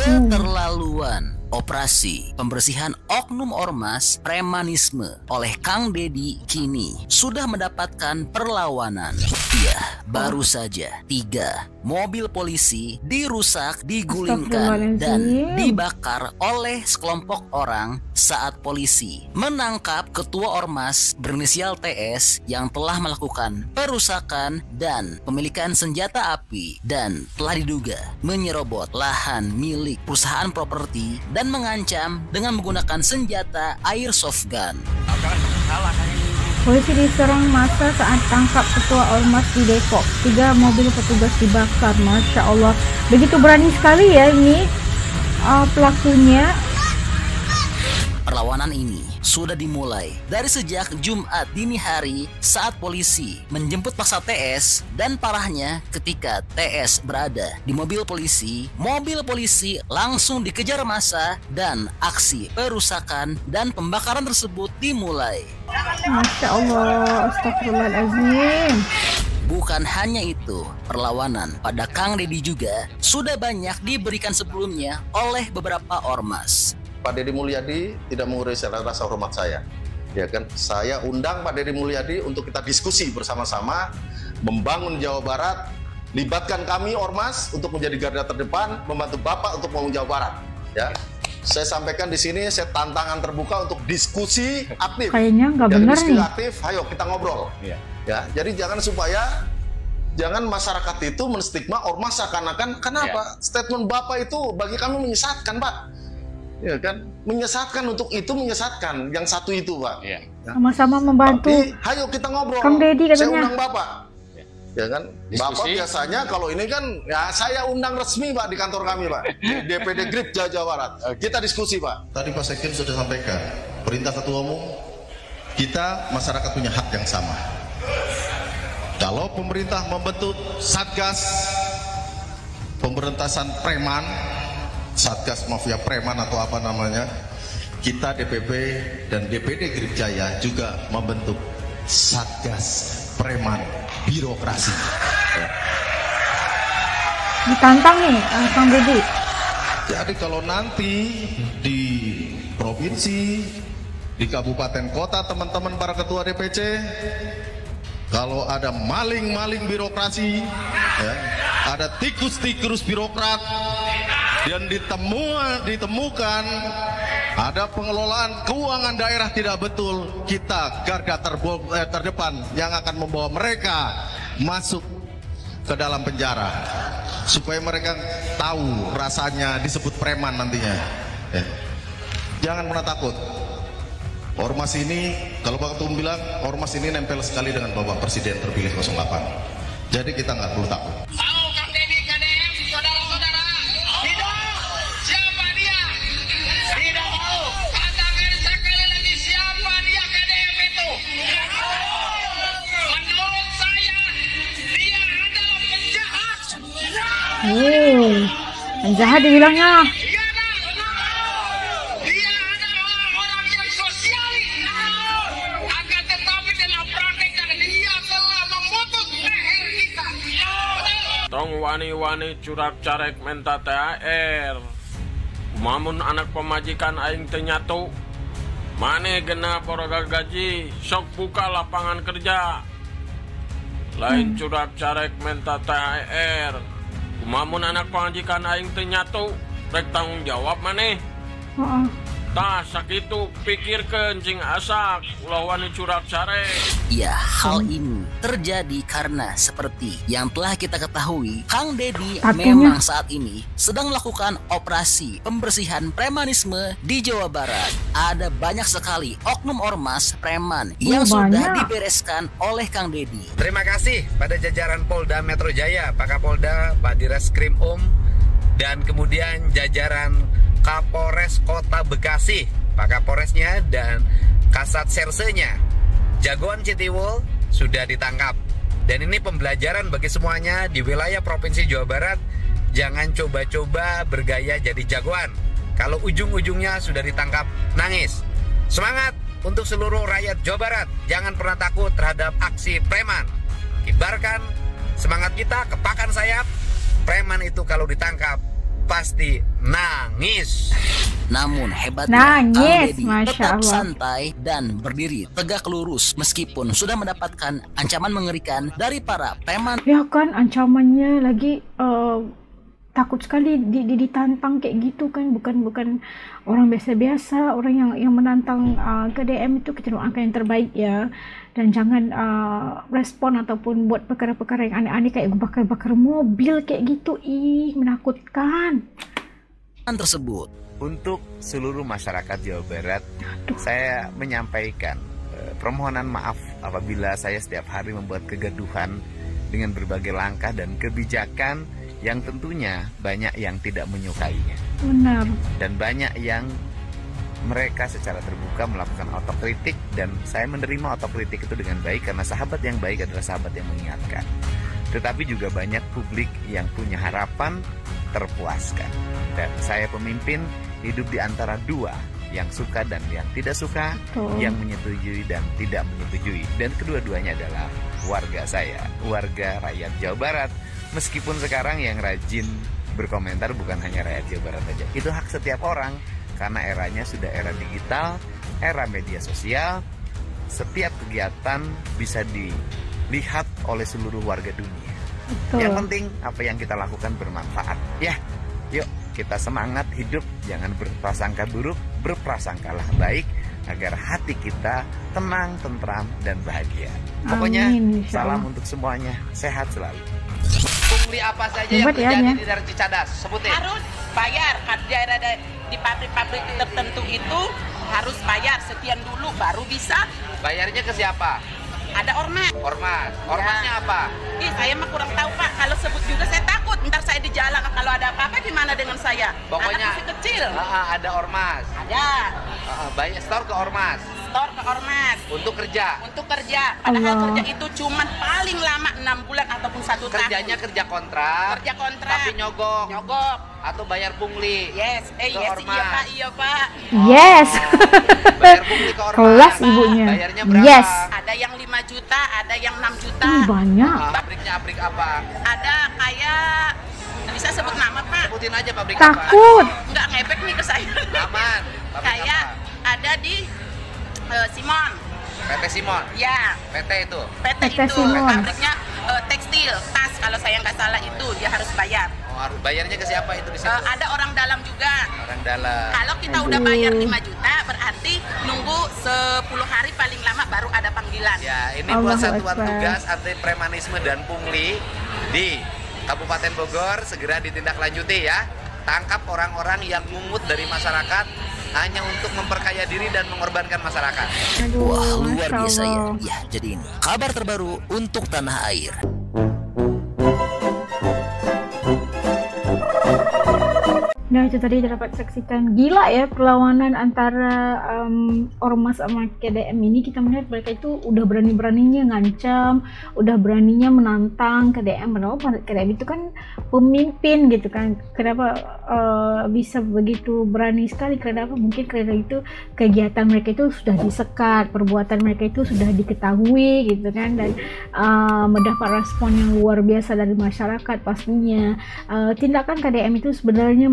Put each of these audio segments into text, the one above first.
Keterlaluan operasi pembersihan oknum ormas premanisme oleh Kang Deddy kini sudah mendapatkan perlawanan. Ya, baru saja 3 mobil polisi dirusak, digulingkan, dan dibakar oleh sekelompok orang saat polisi menangkap ketua ormas berinisial TS yang telah melakukan perusakan dan pemilikan senjata api dan telah diduga menyerobot lahan milik perusahaan properti dan mengancam dengan menggunakan senjata airsoft gun. Polisi diserang massa saat tangkap ketua ormas di Depok. 3 mobil petugas dibakar. Masya Allah, begitu berani sekali ya ini pelakunya. Perlawanan ini sudah dimulai dari sejak Jumat dini hari saat polisi menjemput paksa TS, dan parahnya ketika TS berada di mobil polisi langsung dikejar massa dan aksi perusakan dan pembakaran tersebut dimulai. Masya Allah, astagfirullahaladzim. Bukan hanya itu, perlawanan pada Kang Deddy juga sudah banyak diberikan sebelumnya oleh beberapa ormas. Pak Deddy Mulyadi tidak mengurangi rasa hormat saya. Ya kan, saya undang Pak Deddy Mulyadi untuk kita diskusi bersama-sama membangun Jawa Barat, libatkan kami ormas untuk menjadi garda terdepan, membantu Bapak untuk membangun Jawa Barat. Ya, saya sampaikan di sini, saya tantangan terbuka untuk diskusi aktif. Kayaknya nggak benar nih. Aktif, ayo kita ngobrol. Ya, jadi jangan masyarakat itu menstigma ormas seakan-akan. Kenapa? Statement Bapak itu bagi kami menyesatkan, Pak. Ya kan, menyesatkan, untuk itu menyesatkan yang satu itu, Pak. Sama-sama membantu. Tapi, ayo kita ngobrol. Kang Deddy katanya. Saya undang Bapak. Ya kan, diskusi. Bapak biasanya kalau ini kan, ya saya undang resmi, Pak, di kantor kami, Pak, di DPD GRIP Jawa Barat. Kita diskusi, Pak. Tadi Pak Sekjen sudah sampaikan, perintah Ketua Umum, kita masyarakat punya hak yang sama. Kalau pemerintah membentuk Satgas pemberantasan preman, Satgas Mafia Preman atau apa namanya, kita DPP dan DPD GRIP Jaya juga membentuk Satgas Preman Birokrasi. Ditantang nih, Kang Deddy. Jadi kalau nanti di provinsi, di kabupaten kota, teman-teman para ketua DPC, kalau ada maling-maling birokrasi, ya, ada tikus-tikus birokrat, dan ditemukan ada pengelolaan keuangan daerah tidak betul, kita garda terdepan yang akan membawa mereka masuk ke dalam penjara supaya mereka tahu rasanya disebut preman nantinya. Jangan pernah takut. Ormas ini, kalau Pak Ketum bilang, ormas ini nempel sekali dengan Bapak Presiden terpilih 08. Jadi kita nggak perlu takut. Penjahat dibilangnya. Dia adalah orang yang sosialis. Akan tetapi dalam prakteknya dia telah memutus leher kita. Tong wani-wani curap carek menta THR. Mamun anak pemajikan aing teu nyatu. Mane genap oroga gaji, sok buka lapangan kerja. Lain curap carek menta THR. Mamun anak pemajikan aing teu nyatu, rek tanggung jawab maneh. Tah sakitu pikirkeun cing asak lawan curap carek. Ya, hal ini terjadi karena seperti yang telah kita ketahui, Kang Deddy memang saat ini sedang melakukan operasi pembersihan premanisme di Jawa Barat. Ada banyak sekali oknum ormas preman yang sudah dibereskan oleh Kang Deddy. Terima kasih pada jajaran Polda Metro Jaya, Pak Kapolda, Pak Direskrim dan kemudian jajaran Kapolres Kota Bekasi, Pak Kapolresnya dan Kasat Sersenya. Jagoan Citiwul sudah ditangkap. Dan ini pembelajaran bagi semuanya di wilayah Provinsi Jawa Barat. Jangan coba-coba bergaya jadi jagoan. Kalau ujung-ujungnya sudah ditangkap, nangis. Semangat untuk seluruh rakyat Jawa Barat. Jangan pernah takut terhadap aksi preman. Kibarkan semangat kita, kepakan sayap. Preman itu kalau ditangkap pasti nangis. Namun hebatnya Kang Nangis, Deddy Masya tetap Allah. santai dan berdiri tegak lurus meskipun sudah mendapatkan ancaman mengerikan dari para preman. Ya kan, ancamannya lagi takut sekali ditantang kayak gitu kan, bukan orang biasa-biasa, orang yang menantang KDM itu kita doakan yang terbaik ya, dan jangan respon ataupun buat perkara-perkara yang aneh-aneh kayak bakar-bakar mobil kayak gitu, menakutkan. Tersebut Untuk seluruh masyarakat Jawa Barat, saya menyampaikan permohonan maaf apabila saya setiap hari membuat kegaduhan dengan berbagai langkah dan kebijakan yang tentunya banyak yang tidak menyukainya. Benar. Dan banyak yang mereka secara terbuka melakukan otokritik, dan saya menerima otokritik itu dengan baik karena sahabat yang baik adalah sahabat yang mengingatkan. Tetapi juga banyak publik yang punya harapan terpuaskan. Dan saya pemimpin hidup di antara dua, yang suka dan yang tidak suka, yang menyetujui dan tidak menyetujui. Dan kedua-duanya adalah warga saya, warga rakyat Jawa Barat. Meskipun sekarang yang rajin berkomentar bukan hanya rakyat Jawa Barat saja. Itu hak setiap orang, karena eranya sudah era digital, era media sosial. Setiap kegiatan bisa dilihat oleh seluruh warga dunia. Betul. Yang penting apa yang kita lakukan bermanfaat. Ya, yuk kita semangat hidup, jangan berprasangka buruk, berprasangkalah baik agar hati kita tenang, tentram, dan bahagia. Pokoknya Amin, insya Allah. salam untuk semuanya, sehat selalu. Pungli apa saja yang Hebat ya, terjadi ya. di daerah Cicadas? Sebutin. Harus bayar, kan daerah di pabrik-pabrik tertentu itu harus bayar, sekian dulu baru bisa. Bayarnya ke siapa? Ada ormas. Ormasnya apa? Ih, saya mah kurang tahu Pak, kalau sebut juga saya takut, ntar saya di jalan, kalau ada apa-apa gimana dengan saya? Pokoknya anak masih kecil. ada ormas. Ada, Bayar store ke ormas store ke ormas. untuk kerja. Untuk kerja, padahal Allah. kerja itu cuma paling lama 6 bulan ataupun 1 tahun. Kerjanya kerja kontrak. Kerja kontrak. Tapi nyogok. Nyogok. Atau bayar pungli. Yes, Ke yes, ormas. iya Pak. Yes. Bayar pungli ke ormas. Kelas ibunya. Bayarnya berapa? Yes. Ada yang 5 juta, ada yang 6 juta. Banyak. Pabriknya pabrik apa? Ada kayak, bisa sebut nama Pak? Sebutin aja pabrik apa. Takut. Nggak ngepek nih ke saya. Aman. Pabrik Kayak apa? ada di Simon. PT Simon. Ya, PT itu. PT PT itu Simon. pabriknya tekstil, tas, kalau saya nggak salah itu dia harus bayar. Oh, harus bayarnya ke siapa itu di situ? Ada orang dalam juga. Orang dalam. Kalau kita udah bayar 5 juta, berarti nunggu 10 hari paling lama baru ada panggilan. Ya, ini Allahu buat satuan Akbar. tugas anti premanisme dan pungli di Kabupaten Bogor, segera ditindaklanjuti ya. Tangkap orang-orang yang mungut dari masyarakat hanya untuk memperkaya diri dan mengorbankan masyarakat. Aduh, wah luar Masya biasa ya. Allah. Ya, jadi ini kabar terbaru untuk tanah air. Nah, itu tadi dapat saksikan, gila ya perlawanan antara ormas sama KDM ini. Kita melihat mereka itu udah berani-beraninya ngancam, udah beraninya menantang KDM. Padahal KDM itu kan pemimpin gitu kan. Kenapa bisa begitu berani sekali? Kenapa? Mungkin karena itu kegiatan mereka itu sudah disekat, perbuatan mereka itu sudah diketahui gitu kan, dan mendapat respon yang luar biasa dari masyarakat pastinya. Tindakan KDM itu sebenarnya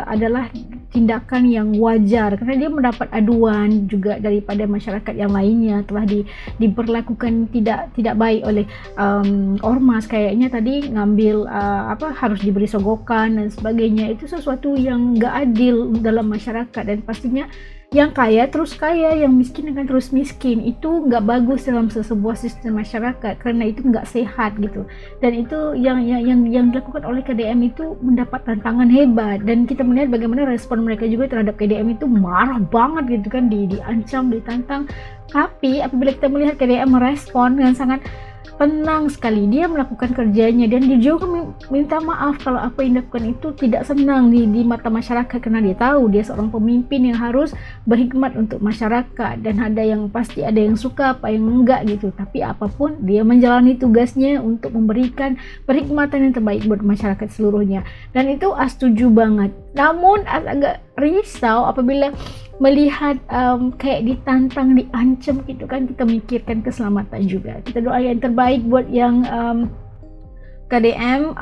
adalah tindakan yang wajar karena dia mendapat aduan juga daripada masyarakat yang lainnya telah diperlakukan tidak baik oleh ormas. Kayaknya tadi ngambil harus diberi sogokan dan sebagainya. Itu sesuatu yang nggak adil dalam masyarakat, dan pastinya yang kaya terus kaya, yang miskin akan terus miskin. Itu nggak bagus dalam sebuah sistem masyarakat, karena itu nggak sehat gitu. Dan itu yang dilakukan oleh KDM itu mendapat tantangan hebat, dan kita melihat bagaimana respon mereka juga terhadap KDM itu marah banget gitu kan, diancam, ditantang. Tapi apabila kita melihat KDM merespon dengan sangat tenang sekali, dia melakukan kerjanya, dan dia juga minta maaf kalau apa yang dilakukan itu tidak senang di mata masyarakat, karena dia tahu dia seorang pemimpin yang harus berhikmat untuk masyarakat, dan pasti ada yang suka, apa yang enggak gitu. Tapi apapun, dia menjalani tugasnya untuk memberikan perhikmatan yang terbaik buat masyarakat seluruhnya, dan itu setuju banget. Namun agak risau apabila melihat kayak ditantang, diancam gitu kan. Kita mikirkan keselamatan juga. Kita doa yang terbaik buat yang KDM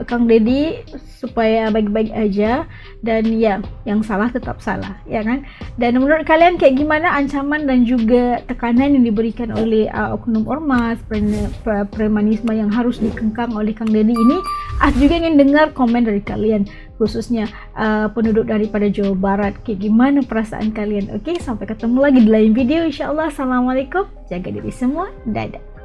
Kang Deddy supaya baik-baik aja, dan ya yang salah tetap salah, ya kan? Dan menurut kalian kayak gimana ancaman dan juga tekanan yang diberikan oleh oknum ormas, premanisme yang harus dikengkang oleh Kang Deddy ini? Juga ingin dengar komen dari kalian, khususnya penduduk daripada Jawa Barat. Kayak gimana perasaan kalian? Oke, sampai ketemu lagi di lain video insyaallah. Assalamualaikum, jaga diri semua, dadah.